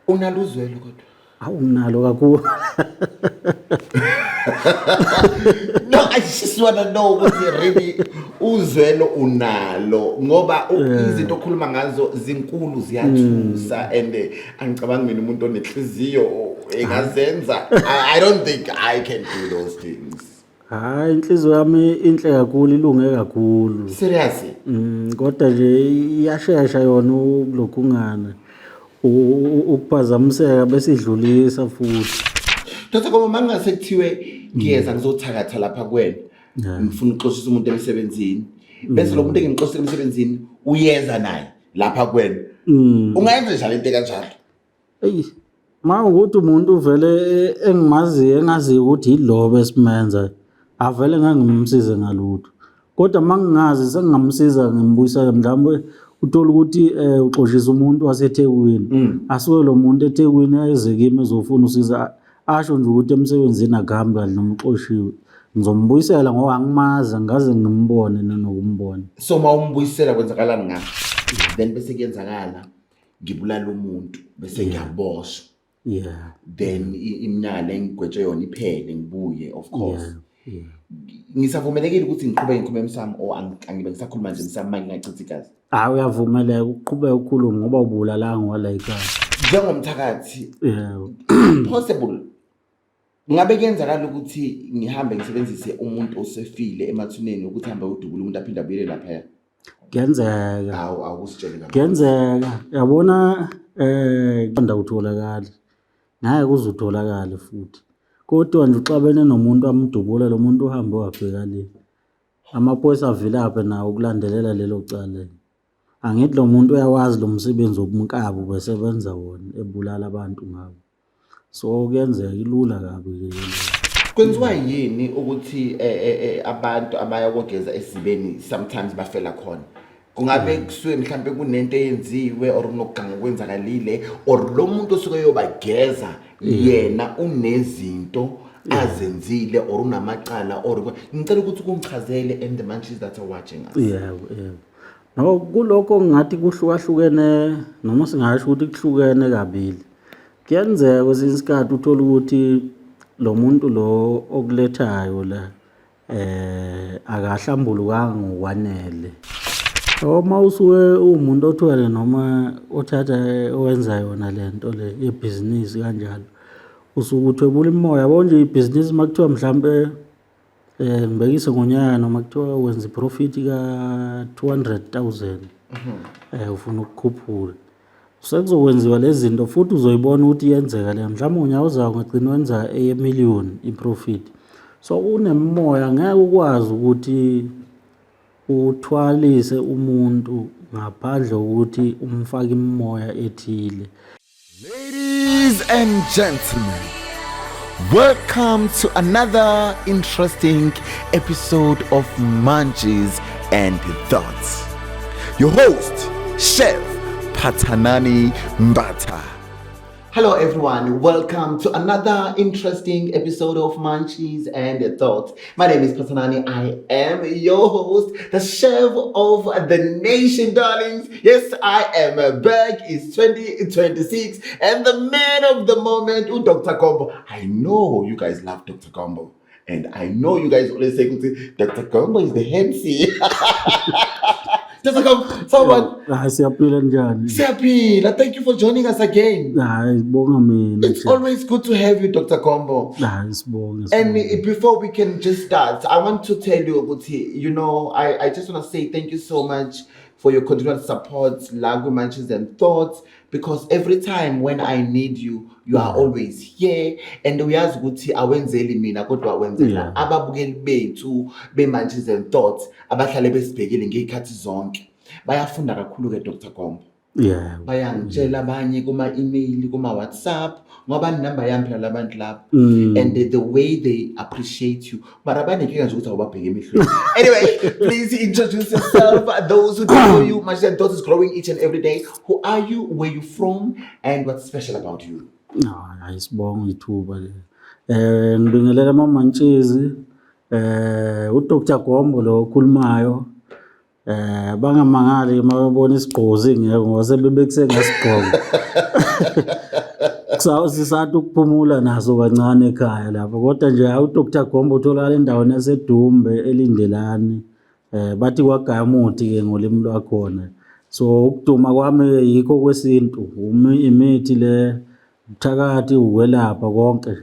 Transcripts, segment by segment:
Unalo uzwelo kodwa. Awunalo kakhulu. No, I just want to know ukuthi really uzwelo unalo ngoba izinto okhuluma ngazo zinkulu ziyathusa and angicabangi mina umuntu onenhliziyo engazenza. I don't think I can do those things. Hayi inhliziyo yami inhle kakhulu ilunge kakhulu. Seriously? Kodwa nje iyashesha yona ukulokungana. Ukuphazamiseka bese idlulisa futhi. Dr. Gombo mangase kuthiwe ngiyeza ngizothakatha lapha kuwena. Ngifuna ukuxoshisa umuntu emsebenzini. Bese lo muntu engimxoshisa emsebenzini uyeza naye lapha kuwena. Ungayenza njalo into kanjalo? Ey, ukuthi umuntu vele engazi ukuthi yilobo esimenza. Avele ngangimsize ngalutho. Kodwa mangingazi sengingamsiza ngimbuyisa mhlawumbe uthola ukuthi uxoshisa umuntu waseThekwini. Asuke lo muntu eThekwini ayeze kimi ezofuna usiza asho nje ukuthi emsebenzini akuhambi kahle nomxoshiwe. Ngizombuyisela ngoba angimazi ngaze ngimbone nokumbona. So mawumbuyisela kwenzakalani ngakho? Then bese kuyenzakala ngibulala umuntu bese ngiyaboshwa. Yeah. Then iminyaka lengigwetshwe yona iphele ngibuye of course. Ngisavumelekile ukuthi ngiqhubeke ngikhuluma emsamo angibe ngisakhuluma nje emsamo manje ngachitha igazi. Hayi uyavumeleka uqhubeka ukukhuluma ngoba ubulalanga wala ikhaya. Njengomthakathi possible ngabe kuyenzakala ukuthi ngihambe ngisebenzise umuntu osefile emathuneni ukuthi hambe udubula umuntu aphinde abuyele lapha. Kuyenzeka. Hawu akusitshele kahle. Kuyenzeka. Yabona kwanda utholakala. Ngeke uzutholakala futhi. Kodwa nje uxabene nomuntu amdubula lo muntu uhambe wabheka le. Amaphoyisa avilaphe nawo ukulandelela lelo cala. Angithi lo muntu uyawazi lo msebenzi wobunkabi besebenza wona ebulala abantu ngabo. So kuyenzeka ilula kabi ke. Kwenziwa yini ukuthi abantu abayakogeza esibeni sometimes bafela khona? Kungabe kusuke mhlambe kunento eyenziwe or kunokuganga kwenzakalile or lo muntu osuke yobageza yena unezinto azenzile or unamacala or ngicela ukuthi kungichazele and the munchies that are watching us. Yeah. No kuloko ngathi kuhlukahlukene noma singasho ukuthi kuhlukene kabili. Kuyenzeka kwesinye isikhathi uthola ukuthi lo muntu lo okulethayo la akahlambulukanga ngokwanele. Uma usuke umuntu othwele noma othatha owenza yona lento le yebusiness kanjalo usuke uthwebula imoya yabo nje ibusiness makuthiwa mhlambe ngibekise ngonyaka noma kuthiwa wenza profit ka 200,000 ufuna ukukhuphula sekuzokwenziwa lezi zinto futhi uzoyibona ukuthi iyenzeka le mhlawumbe unyaka uzayo ngagcina wenza $1,000,000 iprofit. So unemoya ngeke ukwazi ukuthi uthwalise umuntu ngaphandle ukuthi umfake imoya ethile. Ladies and gentlemen, welcome to another interesting episode of Munchies and Thoughts. Your host, Chef Pathanani Mbata. Hello everyone, welcome to another interesting episode of Munchies and Thoughts. My name is Pathanani, I am your host, the chef of the nation, darlings. Yes, I am back, it's 2026 and the man of the moment, Dr. Gombo. I know you guys love Dr. Gombo and I know you guys always say, Dr. Gombo is the MC. Just like someone. Siyaphila njani? Siyaphila. Thank you for joining us again. Sibonga mina. It's always good to have you, Dr. Gombo. Sibonga. And before we can just start, I want to tell you, Oguti, you know, I just want to say thank you so much for your continued support, Lagu Munchies and Thoughts, because every time when I need you, you are always here. And we ask Guti awenzeli mina kodwa awenzela ababukeli bethu be Munchies and Thoughts abahlale besibhekile ngezikhathi zonke bayafunda kakhulu ke Dr. Gombo. Yeah. Bayangitshela abanye kuma email kuma WhatsApp ngoba number yami phela labantu lapha and the way they appreciate you but abaninkinga nje ukuthi awubabheke emehlweni. Anyway, please introduce yourself. Those who don't know you, Munchies and Thoughts is growing each and every day. Who are you, where you from, and what's special about you? Ayisibonga ithuba le. Ngibingelela amaMunchies uDr. Gombo lo okhulumayo. Bangamangali mabona isigqozi ngeke ngoba sebebekuse ngasigqoko. Sisathu ukuphumula naso kancane ekhaya lapha kodwa nje uDr Gombo utholakala endaweni yaseDumbe eLindelani bathi kwaGayamuthi-ke ngolimi lwakhona. So ukuduma kwami yikho kwesintu imithi le ubuthakathi ukwelapha konke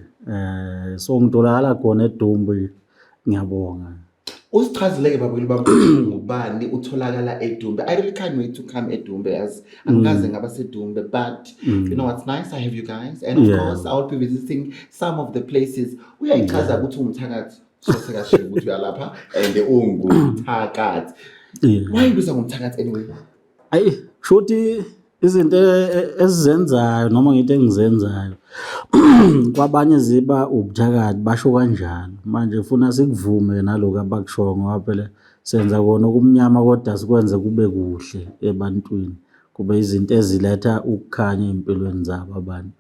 so ngitholakala khona eDumbe ngiyabonga. Usichazileke babili bami ngubani utholakala eDumbe. I really can't wait to come eDumbe as angikaze ngaba seDumbe, but you know what's nice, I have you guys, and of course I'll be visiting some of the places. Uyayichaza ukuthi ungumthakathi sosekashiya ukuthi uyalapha and ungumthakathi. Why ubiza ngumthakathi anyway? Ayi shothi izinto ezizenzayo noma ngithi engizenzayo kwabanye ziba ubuthakathi basho kanjalo. Manje ufuna sikuvume naloko abakusho ngoba phela senza kona okumnyama kodwa sikwenze kube kuhle ebantwini, kube izinto eziletha ukukhanya empilweni zabo abantu.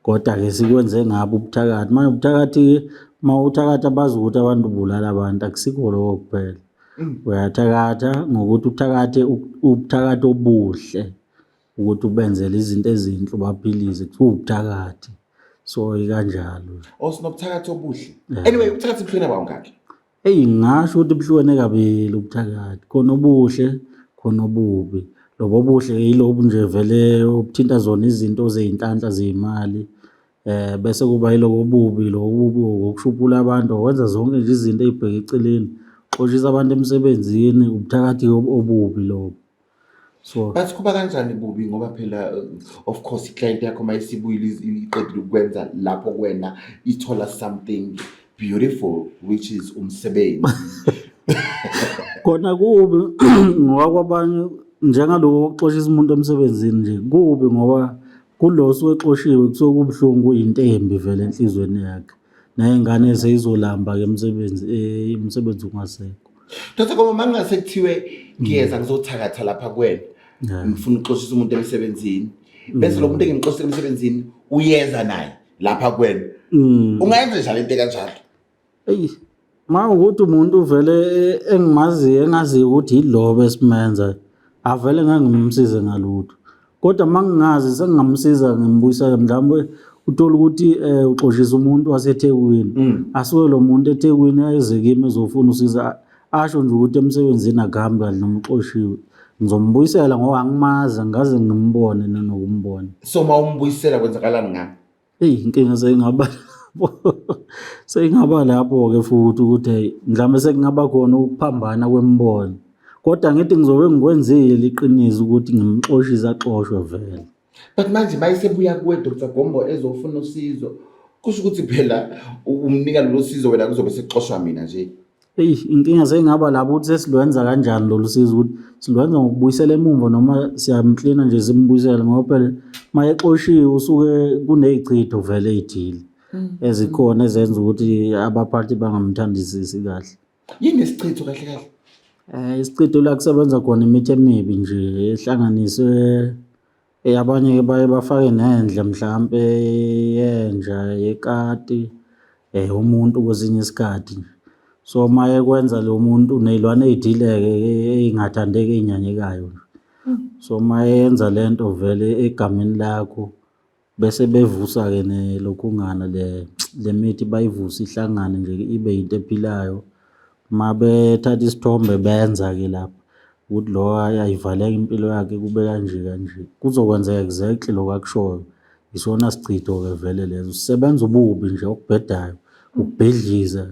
Kodwa ke sikwenze ngabo ubuthakathi. Manje ubuthakathi uthakatha bazi ukuthi abantu bulala abantu akusikho lokho kuphela. Uyathakatha ngokuthi uthakathe ubuthakathi obuhle ukuthi ubenzele izinto ezinhle ubaphilize kuthiwa ubuthakathi. So ikanjalo. Osinobuthakathi obuhle. Anyway, ubuthakathi buhlukene bangaki? Ngingasho ukuthi buhlukene kabili ubuthakathi. Khona obuhle, khona obubi. Lobo obuhle yilobu nje vele obuthinta zona izinto zey'nhlanhla zey'mali. Bese kuba yilobo obubi, lo obubi wokushuphula abantu, wenza zonke nje izinto ey'bheke eceleni. Xoshisa abantu emsebenzini, ubuthakathi obubi lobo. So but kuba kanjani bubi ngoba phela of course iclient yakho mayisibuyile iqedile ukwenza lapho kuwena ithola something beautiful which is umsebenzi. Khona kubi ngoba kwabanye njengaloko okuxoshisa umuntu emsebenzini nje kubi ngoba kulo osuwexoshiwe kusuke kubuhlungu kuyintembi vele enhlizweni yakhe. Ney'ngane seyizolamba-ke umsebenzi ungasekho. Dr. Gombo mangase kuthiwe ngiyeza ngizothakatha lapha kuwena. Ngifuna ukuxoshisa umuntu emsebenzini. Bese lo muntu engimxoshisa emsebenzini uyeza naye lapha kuwena. Ungayenza njalo into kanjalo? Ma ukuthi umuntu vele engimaziyo engaziyo ukuthi yilobo esimenza avele ngangimsize ngalutho. Kodwa mangingazi sengingamsiza ngimbuyisele mhlawumbe uthola ukuthi uxoshisa umuntu waseThekwini. Asuke lo muntu eThekwini ayeze kimi ezofuna usiza asho nje ukuthi emsebenzini akuhambi kahle noma uxoshiwe. Ngizombuyisela ngoba angimazi ngaze ngimbone nokumbona. So mawumbuyisela kwenzakalani ngami? Inkinga seyingaba lapho-ke futhi ukuthi mhlawumbe sekungaba khona ukuphambana kwemibono. Kodwa ngithi ngizobe ngikwenzile iqiniso ukuthi ngimxoshise axoshwe vele. But manje mayisebuya kuwe Dr. Gombo ezofuna usizo kusho ukuthi phela umnika lolu sizo wena kuzobe sekuxoshwa mina nje. Inkinga seyingaba lapho ukuthi sesilwenza kanjani lolu sizo ukuthi silwenza ngokubuyisela emumva noma siyamklina nje simbuyisele ngoba phela mayexoshiwe usuke kuney'chitho vele ey'thile ezikhona ezenza ukuthi abaphathi bangamthandisisi kahle. Yini isichitho kahle kahle? Isichitho la kusebenza khona imithi emibi nje ehlanganiswe abanye baye bafake nendle mhlampe yenja yekati umuntu kwesinye isikhathi. So maye kwenza lo muntu nezilwane ey'thile-ke ey'ngathandeki ey'nyanyekayo. So maye yenza lento vele egameni lakho bese bevusa-ke nelokhungana le mithi bayivusa ihlangane nje ibe yinto ephilayo. Ma bethatha isithombe benza-ke lapha ukuthi lo ayivaleka impilo yakhe kube kanje kanje. Kuzokwenzeka exactly lokho akushoyo. Isona sichitho-ke vele lezo. Sisebenza ububi nje okubhedayo, ukubhidliza.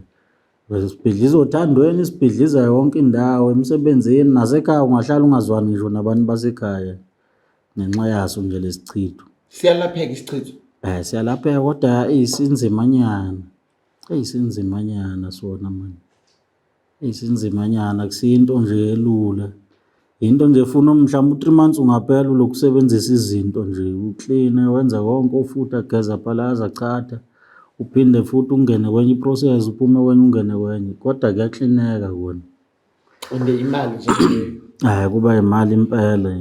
Sibhidliza othandweni, sibhidliza yonke indawo emsebenzini nasekhaya ungahlala ungazwani ngisho nabantu basekhaya ngenxa yaso nje lesichitho. Siyalapheka isichitho? Siyalapheka kodwa sinzimanyana. Sinzimanyana sona manje. Sinzimanyana akusinto nje elula. Into nje efuna mhlawumbe 3 months ungaphela ulokusebenzisa izinto nje ukline wenza konke ofutha geza phalaza chatha. Uphinde futhi ungene kwenye iprocess uphume kwenye ungene kwenye kodwa kuyaklineka kona. Inde imali nje. Kuba imali impela.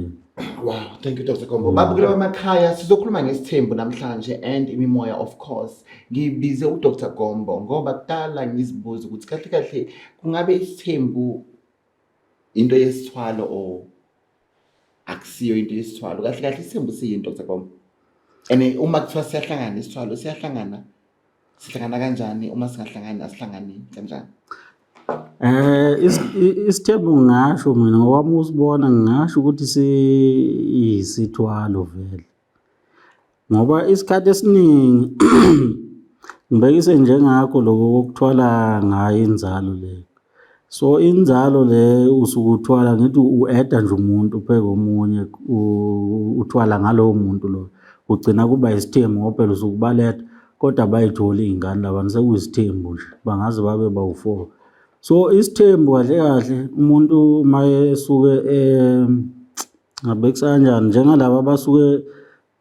Wow, thank you Dr. Gombo. Babukela bamakhaya sizokhuluma ngesithembu namhlanje and imimoya of course. Ngibize uDr. Gombo ngoba kudala ngizibuza ukuthi kahle kahle kungabe isithembu into yesithwalo o akusiyo into yesithwalo. Kahle kahle isithembu siyini Dr. Gombo? And uma kuthiwa siyahlangana isithwalo siyahlangana sihlangana kanjani uma singahlangani asihlangani kanjani? Isithembu ngingasho mina ngokwami usibona ngingasho ukuthi siyisithwalo vele. Ngoba isikhathi esiningi ngibekise njengakho lokho kokuthwala ngayo inzalo le. So inzalo le usuke uthwala ngithi u-eda nje umuntu upheke omunye uthwala ngalowo muntu lo. Ugcina kuba isithembu ngoba phela usuke ubaletha kodwa bayitholi iy'ngane labantu sekuyisithembu nje bangaze babe bawu-4. So isithembu kahle kahle umuntu mayesuke ngabekisa kanjani njengalaba abasuke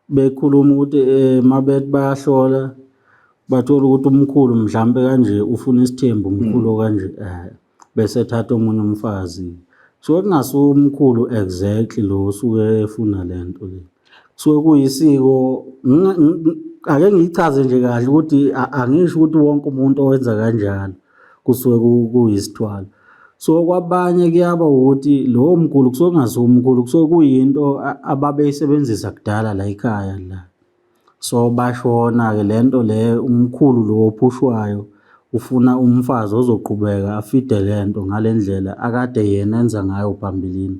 bekhuluma ukuthi mabethi bayahlola bathola ukuthi umkhulu mhlambe kanje ufuna isithembu umkhulu kanje bese ethatha omunye umfazi. So kungasuka umkhulu exactly lo osuke efuna lento le. Kusuke kuyisiko ake ngiyichaze nje kahle ukuthi angisho ukuthi wonke umuntu owenza kanjalo kusuke kuyisithwalo. So kwabanye kuyaba ukuthi lowo mkhulu kusuke kungasuka umkhulu kusuke kuyinto ababeyisebenzisa kudala la ekhaya la. So bashona-ke lento le umkhulu lo ophushwayo ufuna umfazi ozoqhubeka afide lento ngale ndlela akade yena enza ngayo phambilini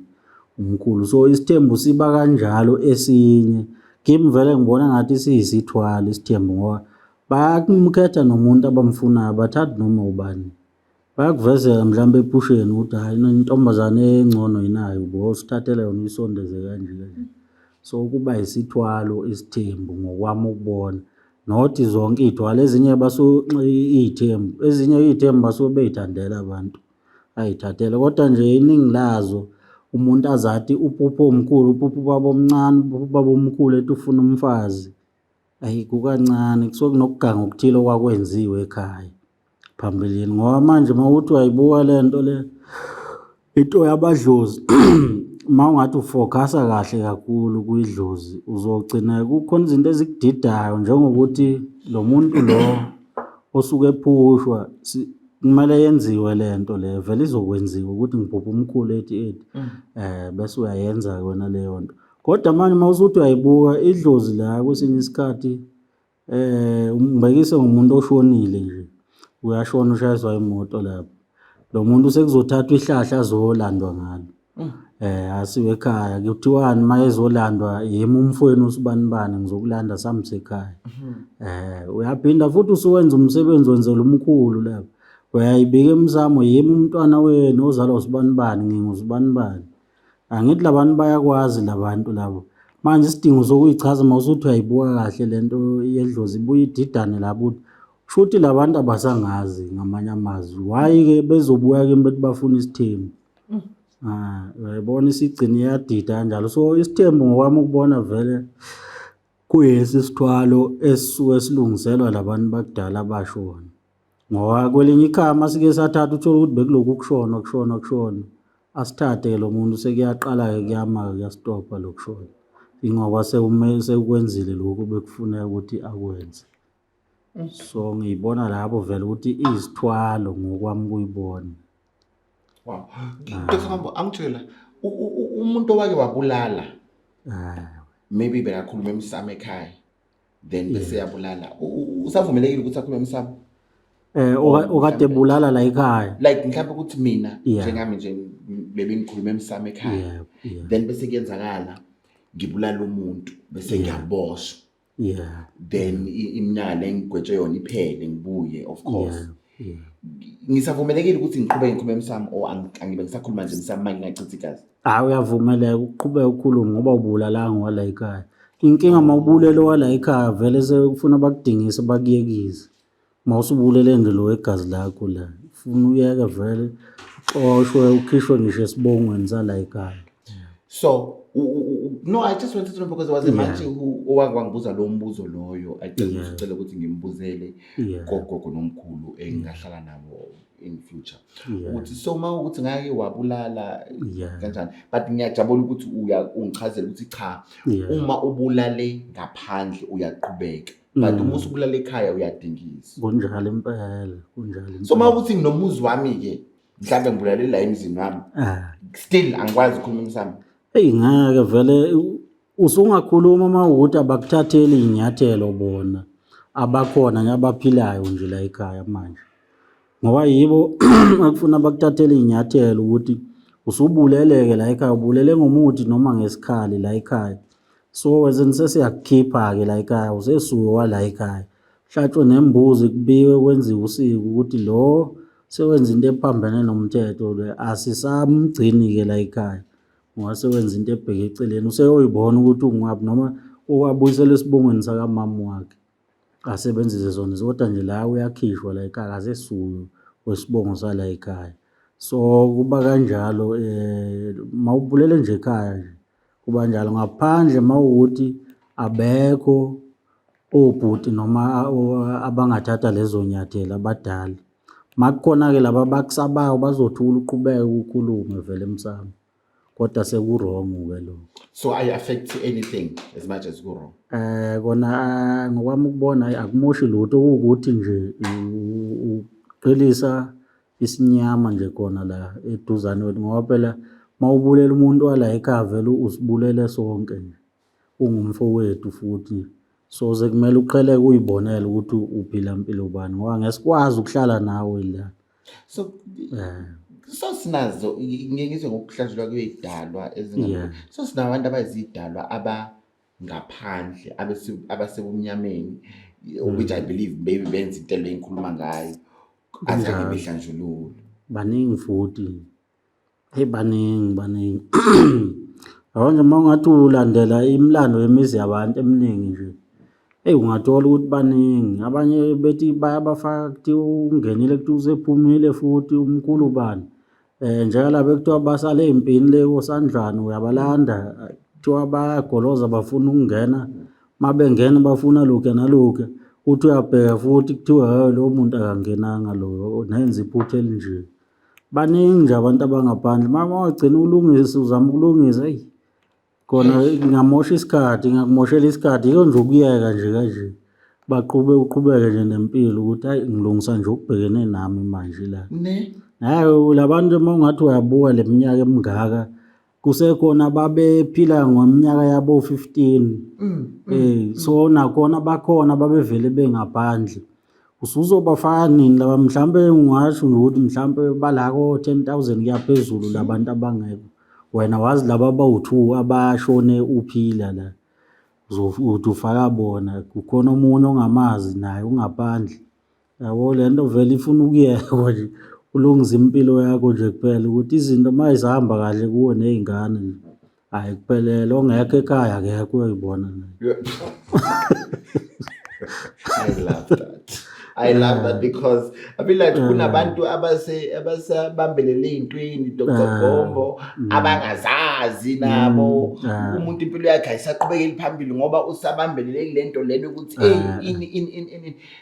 umkhulu. So isithembu siba kanjalo esinye. Kimi vele ngibona ngathi siyisithwalo isithembu ngoba bayakumkhetha nomuntu abamfunayo bathatha noma ubani. Bayakuvezela mhlawumbe ephusheni ukuthi hayi intombazane engcono yinayo bo sithathele yona uyisondeze kanje kanje. So kuba isithwalo isithembu ngokwami ukubona. Nothi zonke iy'thwalo ezinye iy'thembu ezinye iy'thembu basuke bey'thandela abantu ay'thathele kodwa nje iningi lazo umuntu azathi upupho omkhulu upupho ubaba omncane upupho ubaba omkhulu ethi ufuna umfazi kukancane kusuke kunokuganga okuthile okwakwenziwe ekhaya phambilini ngoba manje mawuthi wayibuka lento le into yabadlozi mawungathi ufocusa kahle kakhulu kuyidlozi uzogcina kukhona izinto ezikudidayo njengokuthi lo muntu lo osuke ephushwa kumele yenziwe lento le vele izokwenziwa ukuthi ngibhubha umkhulu ethi bese uyayenza wena leyo nto. Kodwa manje mawusuthi uyayibuka idlozi la kwesinye isikhathi ngibekise ngumuntu oshonile nje uyashona ushayiswa imoto lapho. Lo muntu sekuzothathwa ihlahla azolandwa ngalo. Asiwe ekhaya kuthiwani uma ezolandwa yimi umfowenu usibanibani ngizokulanda samsekhaya. Uyaphinda futhi usuwenza umsebenzi wenzela umkhulu lapho. Uyayibika emsamo yimi umntwana wenu ozalwa usibanibani ngingusibanibani. Angithi labantu bayakwazi labantu labo. Manje isidingo sokuyichaza mawusuthi uyayibuka kahle lento yedlozi ibuye ididane lapho ukuthi shuthi labantu abasangazi ngamanye amazwi. Why-ke bezobuya kimi bethi bafuna isithembu? Uyayibona isigcina iyadida kanjalo. So isithembu ngokwami ukubona vele kuyesi sithwalo esisuke silungiselwa labantu bakudala abashona. Ngoba kwelinye ikhaya masike sathatha uthola ukuthi bekuloku kushona asithathe lo muntu sekuyaqala-ke kuyama-ke kuyastopha lokushona. Ingoba sekukwenzile lokhu bekufuneka ukuthi akwenze. So ngiyibona lapho vele ukuthi izithwalo ngokwami kuyibona. Wow. Dr. Mambo angitshela umuntu owake wabulala maybe bekakhuluma emsamo ekhaya then bese yabulala usavumelekile ukuthi akhulume emsamo okade bulala la ekhaya like mhlawumbe ukuthi mina njengami nje bebe ngikhuluma emsamo ekhaya then bese kuyenzakala ngibulala umuntu bese ngiyaboshwa then iminyaka engigwetshwe yona iphele ngibuye of course ngisavumelekile ukuthi ngiqhubeke ngikhulume emsamo o angibe ngisakhuluma nje emsamo manje ngachitha igazi. Uyavumeleka uqhubeke ukhulume ngoba ubulalanga wala ekhaya. Inkinga mawubulele wala ekhaya vele sekufuna bakudingise bakuyekise. Mawusubulele nje lo egazi lakho la ufuna uyeke vele uxoshwe ukhishwe ngisho esibongweni sala ekhaya. So no, I just wanted to know because there was a man who owangibuza lo mbuzo loyo acela ukuthi ngimbuzele gogo nomkhulu engahlala nabo in future. Uthi so mawukuthi ngake wabulala kanjani but ngiyajabula ukuthi ungichazela ukuthi cha uma ubulale ngaphandle uyaqhubeka but uma usubulala ekhaya uyadingisa. Kunjalo impela kunjalo. So mawukuthi nginomuzi wami ke mhlawumbe ngibulale la emzini wami still angikwazi ukukhuluma emsamo. Ngeke vele usungakhuluma mawukuthi abakuthatheli iy'nyathelo bona abakhona nje abaphilayo nje la ekhaya manje, ngoba yibo ekufuna bakuthathele iy'nyathelo ukuthi usubulele-ke la ekhaya, ubulele ngomuthi noma ngesikhali la ekhaya. So wezeni sesiyakukhipha-ke la ekhaya, usesuke wala ekhaya, hlatshwe nembuzi, kubikwe kwenziwe usiko ukuthi lo sewenza into ephambene nomthetho le, asisamgcini-ke la ekhaya ngoba sewenza into ebheke eceleni. Useyoyibona ukuthi ungaphi noma uwabuyisele esibongweni sakamama wakhe, asebenzise zona kodwa nje la uyakhishwa la ekhaya, asesuke wesibongo sala ekhaya. So kuba kanjalo mawubulele nje ekhaya nje kuba njalo, ngaphandle mawukuthi abekho obhuti noma abangathatha lezo nyathelo abadala. Makukhona-ke laba abakusabayo bazothula uqhubeke ukukhulume vele emsamo, kodwa seku-wrong-ke lokho. So ayi-affect anything as much as ku-wrong? Kona ngokwami ukubona akumoshi lutho, kuwukuthi nje uqhelisa isinyama nje khona la eduzane wethu, ngoba phela mawubulela umuntu wala ekhaya vele usibulele sonke nje, ungumfowethu futhi. So sekumele uqheleke uyibonele ukuthi uphila mpilo bani ngoba ngesikwazi ukuhlala nawe la. So sinazo ngizwe ngokuhlanjulwa kwey'dalwa so sinabantu abayizidalwa abangaphandle abasebumnyameni, which I believe maybe benza into le engikhuluma ngayo azange behlanjululwe. Baningi futhi, baningi yabo nje uma ungathi ulandela imilando yemizi yabantu eminingi nje, ungathola ukuthi baningi. Abanye bethi bayabafaka kuthiwa ungenile kuthiwa usephumile futhi umkhulu bani. Njengala bekuthiwa basale ey'mpini le koSandlwane uyabalanda, kuthiwa bayagoloza bafuna ukungena, mabengena bafuna lokhu nalokhu, uthi uyabheka futhi kuthiwa lo muntu akangenanga lo, nenza iphutha elinje. Baningi nje abantu abangaphandle, mawagcina ulungisa uzama ukulungisa, khona ngingamosha isikhathi, ngakumoshela isikhathi, yiko nje ukuyeka nje kanje, uqhubeke nje nempilo ukuthi ngilungisa nje ukubhekene nami manje la. Labantu mawungathi uyabuka le minyaka emingaka, kusekhona babephila ngeminyaka yabo 15. So nakhona bakhona babevele bengaphandle. Usuzobafaka nini laba? Mhlawumbe ungasho ukuthi mhlawumbe balako 10,000 kuya phezulu labantu abangekho. Wena wazi laba abawu-2 abashone uphila la, uthi ufaka bona, kukhona omunye ongamazi naye ungaphandle. Yabo le nto vele ifuna ukuyekwa nje, ulungise impilo yakho nje kuphela ukuthi izinto mayizihamba kahle kuwe ney'ngane nje, hhayi kuphelele. Ongekho ekhaya akekho uyoyibona naye. I love that because I feel like kunabantu abasabambelele ey'ntweni Dr. Gombo abangazazi nabo umuntu impilo yakhe ayisaqhubekeli phambili ngoba usabambelele kule nto lento ukuthi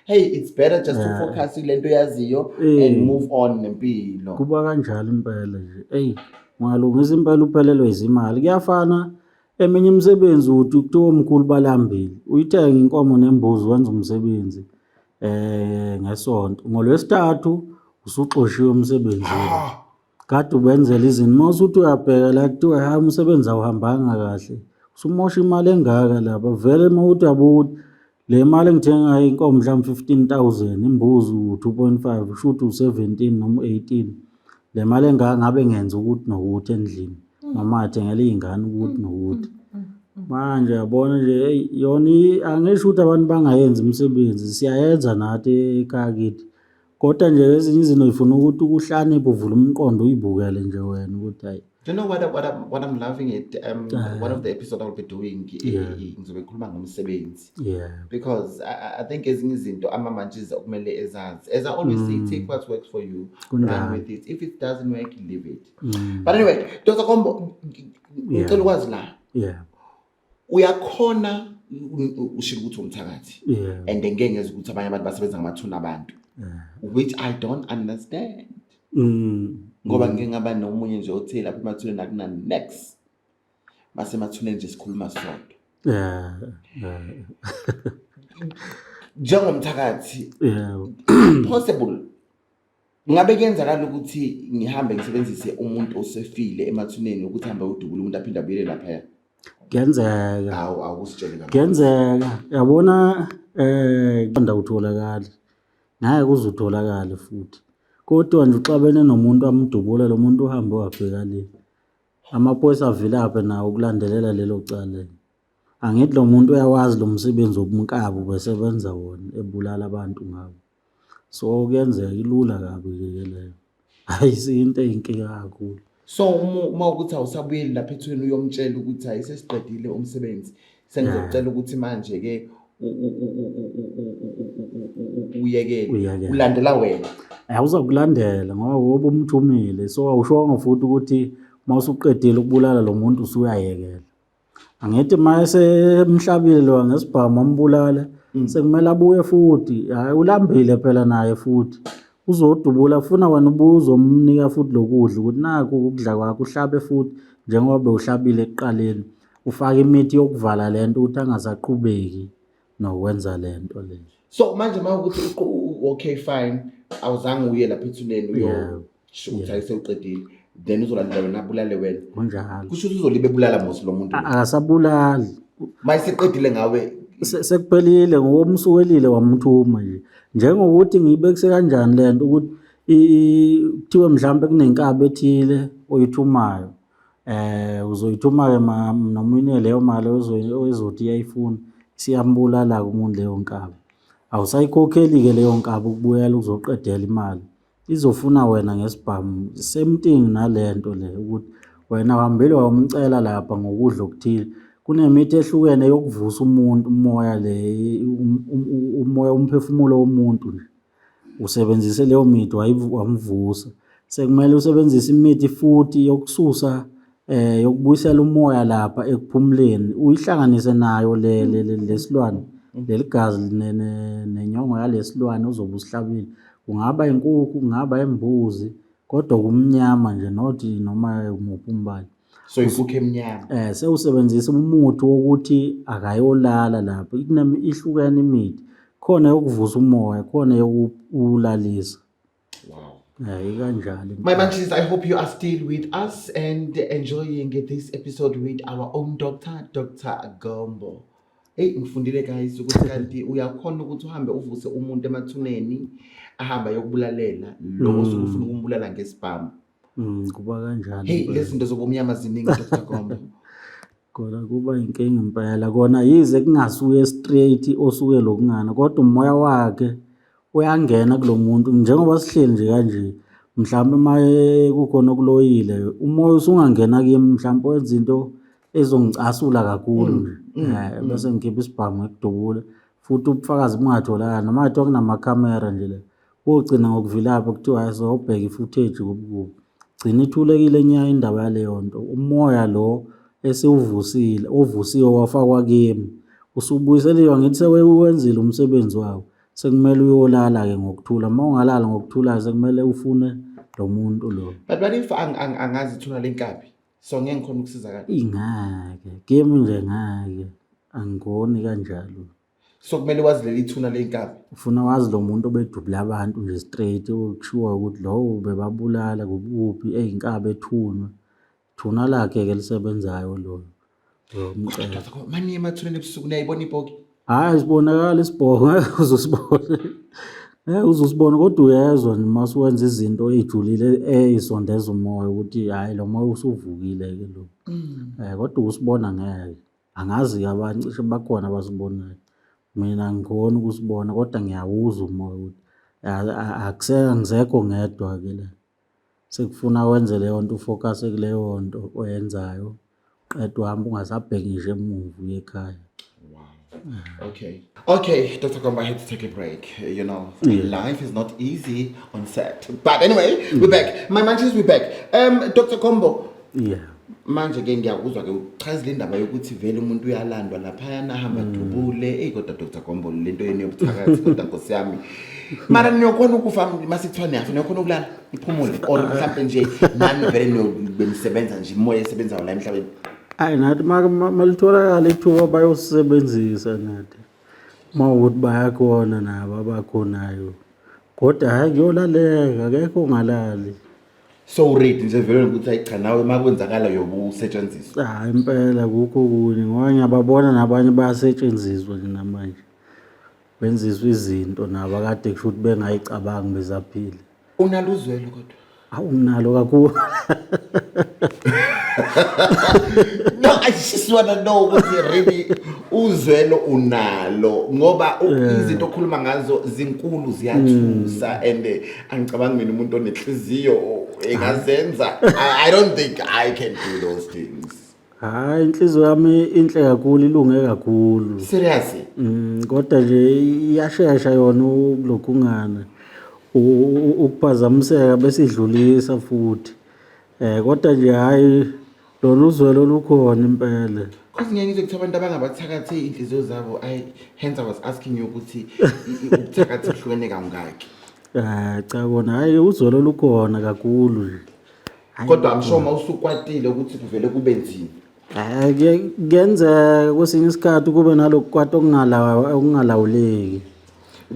hey it's better just to focus kule nto yaziyo and move on nempilo. Kuba kanjalo impela nje. Ungalungisa impela uphelelwe izimali. Kuyafana eminye imisebenzi uthi kuthiwa omkhulu balambile, uyithenga inkomo nembuzi wenza umsebenzi ngesonto, ngoLwesithathu usuxoshiwe umsebenzini, kade ubenzela izinto. Mawusuthi uyabheka la kuthiwa hayi umsebenzi awuhambanga kahle, usumosha imali engaka lapha. Vele mawuthi yabuthi le mali engithenga ngayo inkomo mhlawumbe 15,000, imbuzi u-2.5, ushuthi u-17 noma u-18. Le mali engaka ngabe ngenza ukuthi nokuthi endlini noma athengele iy'ngane ukuthi nokuthi. Manje yabona nje yona angisho ukuthi abantu bangayenzi imisebenzi, siyayenza nathi ekhaya kithi, kodwa nje ezinye izinto zifuna ukuthi ukuhlakaniphe, uvule umqondo uyibukele nje wena ukuthi hayi. Do you know what I'm loving at one of the episodes I'll be doing ngizobe ngikhuluma ngomsebenzi, because I think ezinye izinto amamantshiza okumele ezazi, as I always say, take what works for you, run with it. If it doesn't work, leave it. But anyway, Dr. Gombo, ngicela ukwazi la uyakhona ushilo ukuthi umthakathi, and then ngeke ngeze ukuthi abanye abantu basebenza ngamathuna abantu, which I don't understand. Ngoba ngeke ngaba nomunye nje othela lapha emathuneni akuna next base emathuneni nje sikhuluma sodwa. Njengomthakathi, possible ngabe kuyenzakala ukuthi ngihambe ngisebenzise umuntu osefile emathuneni ukuthi hambe udubula umuntu aphinde abuyele lapha. Kuyenzeka. Awusitshele kahle. Kuyenzeka. Yabona kwanda utholakala. Ngeke uze utholakale futhi. Kodwa nje uxabene nomuntu amdubula lo muntu uhambe wabheka le. Amaphoyisa avilaphe nawo ukulandelela lelo cala. Angithi lo muntu uyawazi lo msebenzi wobunkabi besebenza wona ebulala abantu ngawo. So kuyenzeka ilula kabi-ke leyo. Ayisiyinto eyinkinga kakhulu. So uma ukuthi awusabuyeli lapha ethweni uyomtshela ukuthi hayi sesiqedile umsebenzi sengizokucela ukuthi manje ke uyekele ulandela wena. Awuzakulandela ngoba wobe umthumile, so awushongo futhi ukuthi mawusuqedile ukubulala lo muntu usuyayekela. Angithi mase emhlabile lo ngesibhamu ambulala sekumele abuye futhi. Hayi ulambile phela naye futhi. Uzodubula ufuna wena ubuzomnika futhi lokudla ukuthi naku ukudla kwakhe uhlabe futhi njengoba uhlabile ekuqaleni. Ufaka imithi yokuvala lento ukuthi angasaqhubeki nokwenza lento le. So manje mawukuthi okay fine awuzange uye lapha ethuneni uyosho ukuthi ayisewuqedile then uzolandela wena abulale wena. Kunjalo. Kusho ukuthi uzolibe bulala musi lo muntu. Akasabulali. Mayiseqedile ngawe sekuphelile ngoba umsukelile wamthuma nje. Njengokuthi ngiyibekise kanjani lento ukuthi kuthiwe mhlawumbe kunenkabi ethile oyithumayo. Uzoyithuma-ke noma uyinike leyo mali ozothi iyayifuna siyambulala umuntu leyo nkabi. Awusayikhokheli-ke leyo nkabi ukubuyela uzoqedela imali. Izofuna wena ngesibhamu. Same thing nalento le ukuthi wena uhambile wamcela lapha ngokudla okuthile. Kunemithi ehlukene yokuvusa umuntu umoya le umoya umphefumulo womuntu nje. Usebenzise leyo mithi wamvusa. Sekumele usebenzise imithi futhi yokususa yokubuyisela umoya lapha ekuphumuleni. Uyihlanganise nayo lesilwane leligazi nenyongo yalesilwane uzobe usihlabile. Kungaba inkukhu, kungaba imbuzi, kodwa kumnyama nje not noma umuphi umbala. So inkukhu emnyama. Sewusebenzisa umuthi wokuthi akayolala lapha. Ihlukene imithi. Khona yokuvusa umoya, khona yokulalisa. Wow. Ikanjalo. My manches, I hope you are still with us and enjoying this episode with our own doctor, Dr. Gombo. Hey, ngifundile guys ukuthi kanti uyakhona ukuthi uhambe uvuse umuntu emathuneni ahamba yokubulalela lo osuke ufuna ukumbulala ngesibhamu. Kuba kanjalo. Hey, lezi zinto zobumnyama ziningi Dr. Gombo. Kona kuba inkinga impela. Kona yize kungasuye straight osuke lokungana kodwa umoya wakhe uyangena kulo muntu njengoba sihleli nje kanje. Mhlawumbe maye kukhona okuloyile umoya usungangena kimi mhlawumbe wenza into ezongicasula kakhulu nje. Bese ngikhipha isibhamu ekudubule futhi ubufakazi bungatholakala noma kuthiwa kunamakhamera nje le. Kugcina ngokuvilapha kuthiwa ayizobheka ifootage kubukubi. Gcina ithulekile nya indaba yaleyo nto. Umoya lo esewuvusile ovusiwe wafakwa kimi usubuyiseliwe ngithi sewenzile umsebenzi wawo. Sekumele uyolala-ke ngokuthula. Uma ungalala ngokuthula sekumele ufune lo muntu lo. But what if angazi ithuna lenkabi? So ngeke ngikhona ukusizakala. Ingake kimi nje ngake angiboni kanjalo. So kumele wazi leli ithuna lenkabi. Ufuna wazi lo muntu obedubula abantu nje straight ukushiwa ukuthi lo bebabulala kuphi eyinkabi ethunwa. Thuna lakhe-ke lisebenzayo lo. Manje emathuneni ebusuku niyayibona ibhoki? Hayi sibonakala isibhono uzosibona. Uzosibona kodwa uyezwa nje masuwenza izinto ezijulile ezisondeza umoya ukuthi hayi lo moya usuvukile-ke lo. Kodwa usibona ngeke. Angazi abantu cishe bakhona abasibonayo. Mina ngikhona ukusibona kodwa ngiyawuzwa umoya ukuthi angizekho ngedwa-ke la. Sekufuna wenze leyo nto ufocus kuleyo nto oyenzayo. Qeda uhamba ungasabheki nje emuva uye ekhaya. Okay, Dr. Gombo, I had to take a break. You know, life is not easy on set. But anyway, we're back. My manches, we're back. Dr. Gombo. Yeah. Manje ke ngiyakuzwa ke uchaza le ndaba yokuthi vele umuntu uyalandwa laphayana ahamba dubule kodwa Dr. Gombo lento yeni yobuthakathi kodwa Nkosi yami mara niyokhona ukufa masithiwa niyafa niyokhona ukulala iphumule or mhlawumbe nje nani vele benisebenza nje imoya esebenzayo la emhlabeni. Hayi nathi malitholakala ithuba bayosebenzisa nathi mawukuthi bayakhona nabo abakhonayo kodwa hayi kuyolaleka akekho ongalali. so ready nje vele ukuthi hayi cha nawe makwenzakala yobusetshenziswa. Hayi impela kukho kunye ngoba ngiyababona nabanye bayasetshenziswa nje namanje. Benziswa izinto nabo akade kusho ukuthi bengayicabangi bezaphila. Unalo uzwelo kodwa? Hawu nginalo kakhulu. No, I just want to know ukuthi really uzwelo unalo ngoba izinto okhuluma ngazo zinkulu ziyathusa and angicabangi mina umuntu onenhliziyo engazenza. I don't think I can do those things. Hayi inhliziyo yami inhle kakhulu ilunge kakhulu. Seriously? Kodwa nje iyashesha yona ukulokungana ukuphazamiseka bese idlulisa futhi. Kodwa nje hayi lolu uzwelo lukhona impela. Because ngeke ngize kuthi abantu abangabathakathi inhliziyo zabo hence I was asking you ukuthi ukuthakatha kuhlukene kangaki. Cha bona hayi uzwelo lukhona kakhulu nje. Kodwa I'm sure mawusukwatile ukuthi kuvele kube nzima. Kuyenzeka kwesinye isikhathi kube nalokukwata okungalawuleki.